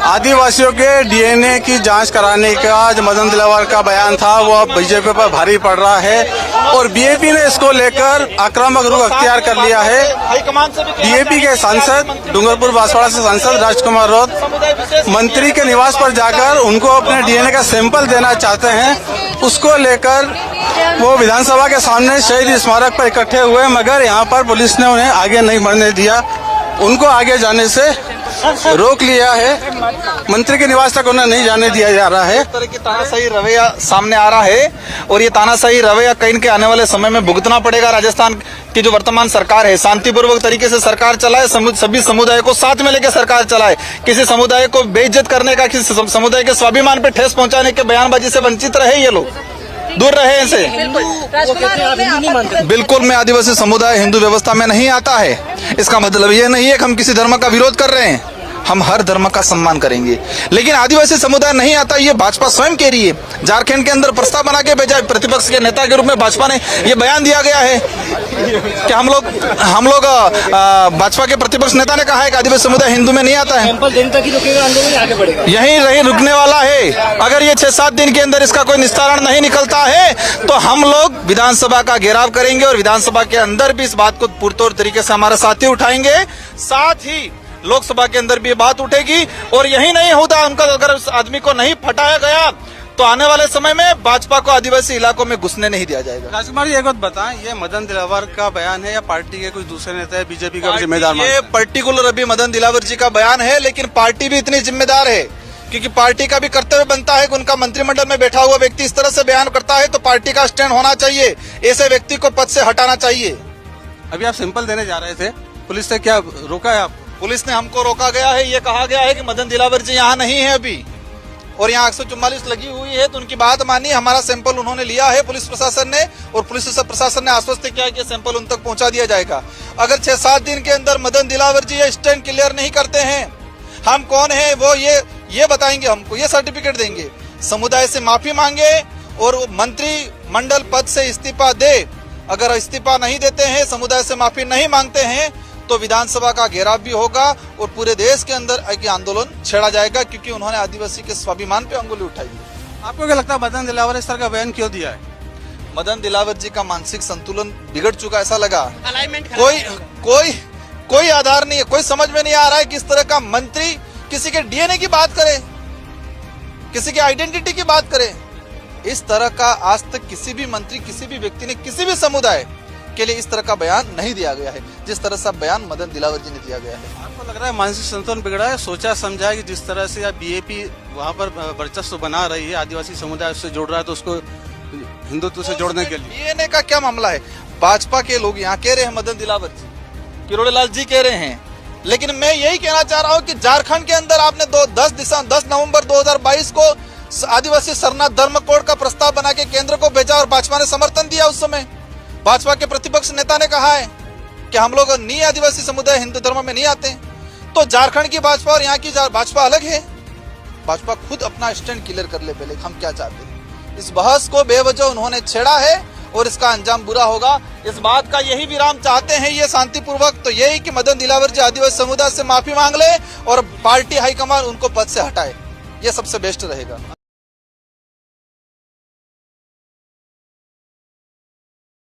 आदिवासियों के डीएनए की जांच कराने का जो मदन दिलावर का बयान था वो अब बीजेपी पर भारी पड़ रहा है और बीएपी ने इसको लेकर आक्रामक रुख अख्तियार कर लिया है। बीएपी के सांसद डूंगरपुर बांसवाड़ा से सांसद राजकुमार रौत मंत्री के निवास पर जाकर उनको अपने डीएनए का सैंपल देना चाहते हैं। उसको लेकर वो विधानसभा के सामने शहीद स्मारक पर इकट्ठे हुए, मगर यहाँ पर पुलिस ने उन्हें आगे नहीं बढ़ने दिया, उनको आगे जाने से रोक लिया है। मंत्री के निवास तक उन्हें नहीं जाने दिया जा रहा है। इस तरह की तानाशाही रवैया सामने आ रहा है और ये तानाशाही रवैया कहीं के आने वाले समय में भुगतना पड़ेगा। राजस्थान की जो वर्तमान सरकार है शांतिपूर्वक तरीके से सरकार चलाए, सभी समुदाय को साथ में लेकर सरकार चलाए। किसी समुदाय को बेइज्जत करने का, किसी समुदाय के स्वाभिमान पर ठेस पहुंचाने के बयानबाजी से वंचित रहे, ये लोग दूर रहे इनसे। बिल्कुल, मैं आदिवासी समुदाय हिंदू व्यवस्था में नहीं आता है। इसका मतलब ये नहीं है कि हम किसी धर्म का विरोध कर रहे हैं, हम हर धर्म का सम्मान करेंगे, लेकिन आदिवासी समुदाय नहीं आता ये भाजपा स्वयं कह रही है। झारखंड के अंदर प्रस्ताव बना के भेजा, प्रतिपक्ष के नेता के रूप में भाजपा ने ये बयान दिया गया है कि हम लोग भाजपा के प्रतिपक्ष नेता ने कहा है कि आदिवासी समुदाय हिंदू में नहीं आता है। यही रही रुकने वाला है। अगर ये 6-7 दिन के अंदर इसका कोई निस्तारण नहीं निकलता है तो हम लोग विधानसभा का घेराव करेंगे और विधानसभा के अंदर भी इस बात को पुरतोड़ तरीके से हमारे साथी उठाएंगे, साथ ही लोकसभा के अंदर भी ये बात उठेगी। और यही नहीं होता, उनका अगर उस आदमी को नहीं फटाया गया तो आने वाले समय में भाजपा को आदिवासी इलाकों में घुसने नहीं दिया जाएगा। राजकुमार जी एक बात बताएं, ये मदन दिलावर का बयान है या पार्टी के कुछ दूसरे नेता है बीजेपी का जिम्मेदार? ये पर्टिकुलर अभी मदन दिलावर जी का बयान है, लेकिन पार्टी भी इतनी जिम्मेदार है क्योंकि पार्टी का भी कर्तव्य बनता है कि उनका मंत्रिमंडल में बैठा हुआ व्यक्ति इस तरह से बयान करता है तो पार्टी का स्टैंड होना चाहिए, ऐसे व्यक्ति को पद से हटाना चाहिए। अभी आप सैंपल देने जा रहे थे, पुलिस ने क्या रोका है आप? पुलिस ने हमको रोका गया है, ये कहा गया है कि मदन दिलावर जी यहाँ नहीं है अभी और यहाँ 144 लगी हुई है, तो उनकी बात मानी। हमारा सैंपल उन्होंने लिया है पुलिस प्रशासन ने, और पुलिस प्रशासन ने आश्वस्त किया कि सैंपल उन तक पहुंचा दिया जाएगा। अगर 6-7 दिन के अंदर मदन दिलावर जी ये स्टैंड क्लियर नहीं करते हैं, हम कौन है वो ये बताएंगे, हमको ये सर्टिफिकेट देंगे, समुदाय से माफी मांगे और मंत्री मंडल पद से इस्तीफा दे। अगर इस्तीफा नहीं देते हैं, समुदाय से माफी नहीं मांगते हैं तो विधानसभा का घेराव भी होगा और पूरे देश के अंदर एक आंदोलन छेड़ा जाएगा, क्योंकि उन्होंने आदिवासी के स्वाभिमान पे अंगुली उठाई है। आपको क्या लगता है मदन दिलावर इस तरह का बयान क्यों दिया है? मदन दिलावर जी का मानसिक संतुलन बिगड़ चुका ऐसा लगा। कोई आधार नहीं है, कोई समझ में नहीं आ रहा है कि इस तरह का मंत्री किसी के डीएनए की बात करे, किसी की आइडेंटिटी की बात करे। इस तरह का आज तक किसी भी मंत्री, किसी भी व्यक्ति ने किसी भी समुदाय के लिए इस तरह का बयान नहीं दिया गया है जिस तरह से बयान मदन दिलावर जी ने दिया गया है। आपको लग रहा है मानसिक संतुलन बिगड़ा है? सोचा समझा कि जिस तरह से बीएपी वहाँ पर वर्चस्व बना रही है, आदिवासी समुदाय से जोड़ रहा है, तो उसको हिंदुत्व से जोड़ने के लिए डीएनए का क्या मामला है? भाजपा के लोग यहाँ कह रहे हैं मदन दिलावर जी, किरोड़ीलाल जी कह रहे हैं, लेकिन मैं यही कहना चाह रहा हूँ कि झारखंड के अंदर आपने 10 नवंबर 2022 को आदिवासी शरणार्थ धर्म कोड का प्रस्ताव बना के केंद्र को भेजा और भाजपा ने समर्थन दिया। उस समय भाजपा के प्रतिपक्ष नेता ने कहा है कि हम लोग नहीं, आदिवासी समुदाय हिंदू धर्म में नहीं आते। तो झारखंड की भाजपा और यहाँ की भाजपा अलग है। भाजपा खुद अपना स्टैंड क्लियर कर ले पहले, हम क्या चाहते हैं। इस बहस को बेवजह उन्होंने छेड़ा है और इसका अंजाम बुरा होगा। इस बात का यही विराम चाहते हैं ये शांतिपूर्वक, तो यही कि मदन दिलावर जी आदिवासी समुदाय से माफी मांग ले और पार्टी हाईकमान उनको पद से हटाए, ये सबसे बेस्ट रहेगा।